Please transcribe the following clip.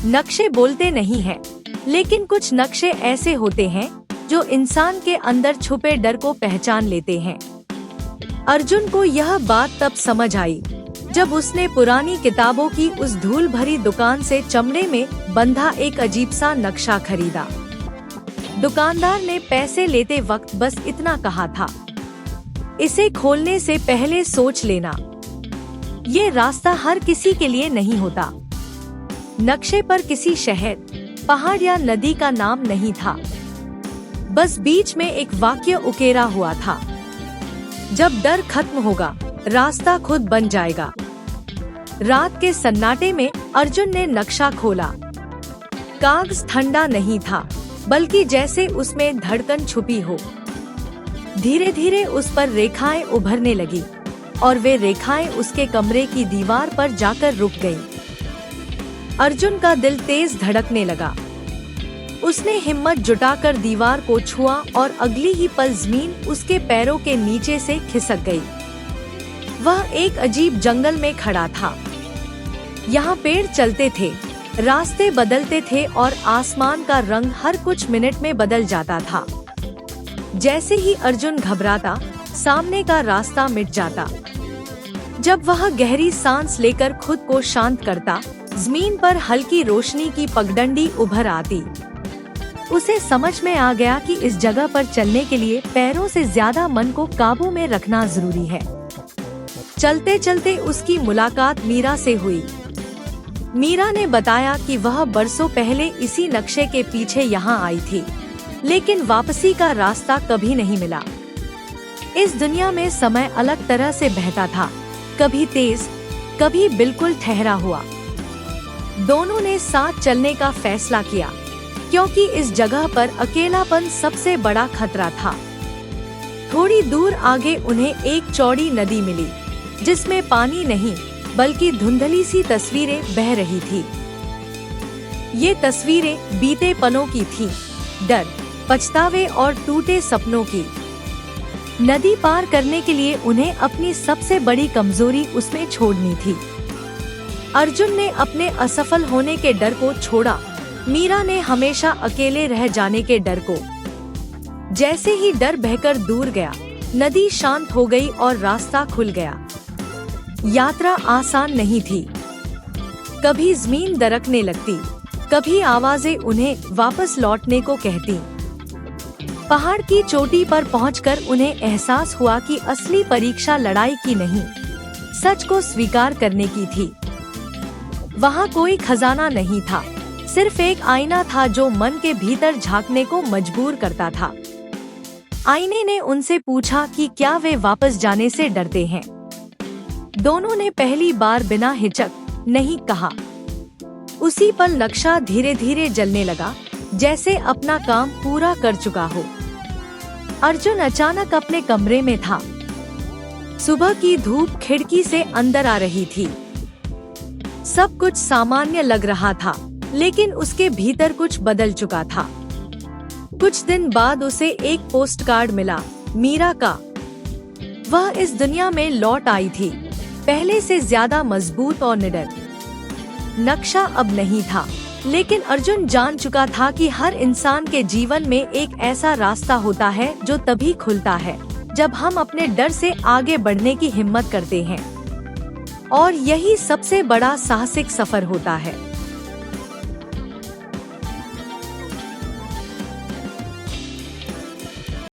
नक्शे बोलते नहीं हैं, लेकिन कुछ नक्शे ऐसे होते हैं जो इंसान के अंदर छुपे डर को पहचान लेते हैं। अर्जुन को यह बात तब समझ आई जब उसने पुरानी किताबों की उस धूल भरी दुकान से चमड़े में बंधा एक अजीब सा नक्शा खरीदा। दुकानदार ने पैसे लेते वक्त बस इतना कहा था, इसे खोलने से पहले सोच लेना, ये रास्ता हर किसी के लिए नहीं होता। नक्शे पर किसी शहर, पहाड़ या नदी का नाम नहीं था, बस बीच में एक वाक्य उकेरा हुआ था, जब डर खत्म होगा रास्ता खुद बन जाएगा। रात के सन्नाटे में अर्जुन ने नक्शा खोला। कागज ठंडा नहीं था, बल्कि जैसे उसमें धड़कन छुपी हो। धीरे धीरे उस पर रेखाएं उभरने लगी और वे रेखाएं उसके कमरे की दीवार पर जाकर रुक गईं। अर्जुन का दिल तेज धड़कने लगा। उसने हिम्मत जुटाकर दीवार को छुआ और अगली ही पल जमीन उसके पैरों के नीचे से खिसक गई। वह एक अजीब जंगल में खड़ा था। यहाँ पेड़ चलते थे, रास्ते बदलते थे और आसमान का रंग हर कुछ मिनट में बदल जाता था। जैसे ही अर्जुन घबराता, सामने का रास्ता मिट जाता। जब वह गहरी सांस लेकर खुद को शांत करता, जमीन पर हल्की रोशनी की पगडंडी उभर आती। उसे समझ में आ गया कि इस जगह पर चलने के लिए पैरों से ज्यादा मन को काबू में रखना जरूरी है। चलते चलते उसकी मुलाकात मीरा से हुई। मीरा ने बताया कि वह बरसों पहले इसी नक्शे के पीछे यहाँ आई थी, लेकिन वापसी का रास्ता कभी नहीं मिला। इस दुनिया में समय अलग तरह से बहता था, कभी तेज, कभी बिल्कुल ठहरा हुआ। दोनों ने साथ चलने का फैसला किया, क्योंकि इस जगह पर अकेलापन सबसे बड़ा खतरा था। थोड़ी दूर आगे उन्हें एक चौड़ी नदी मिली, जिसमें पानी नहीं बल्कि धुंधली सी तस्वीरें बह रही थी। ये तस्वीरें बीते पलों की थीं, डर, पछतावे और टूटे सपनों की। नदी पार करने के लिए उन्हें अपनी सबसे बड़ी कमजोरी उसमें छोड़नी थी। अर्जुन ने अपने असफल होने के डर को छोड़ा, मीरा ने हमेशा अकेले रह जाने के डर को। जैसे ही डर बहकर दूर गया, नदी शांत हो गई और रास्ता खुल गया। यात्रा आसान नहीं थी। कभी जमीन दरकने लगती, कभी आवाजें उन्हें वापस लौटने को कहती। पहाड़ की चोटी पर पहुंचकर उन्हें एहसास हुआ कि असली परीक्षा लड़ाई की नहीं, सच को स्वीकार करने की थी। वहाँ कोई खजाना नहीं था, सिर्फ एक आईना था जो मन के भीतर झांकने को मजबूर करता था। आईने ने उनसे पूछा कि क्या वे वापस जाने से डरते हैं। दोनों ने पहली बार बिना हिचक नहीं कहा। उसी पल नक्शा धीरे धीरे जलने लगा, जैसे अपना काम पूरा कर चुका हो। अर्जुन अचानक अपने कमरे में था। सुबह की धूप खिड़की से अंदर आ रही थी। सब कुछ सामान्य लग रहा था, लेकिन उसके भीतर कुछ बदल चुका था। कुछ दिन बाद उसे एक पोस्ट कार्ड मिला, मीरा का। वह इस दुनिया में लौट आई थी, पहले से ज्यादा मजबूत और निडर। नक्शा अब नहीं था, लेकिन अर्जुन जान चुका था कि हर इंसान के जीवन में एक ऐसा रास्ता होता है जो तभी खुलता है जब हम अपने डर से आगे बढ़ने की हिम्मत करते हैं। और यही सबसे बड़ा साहसिक सफर होता है।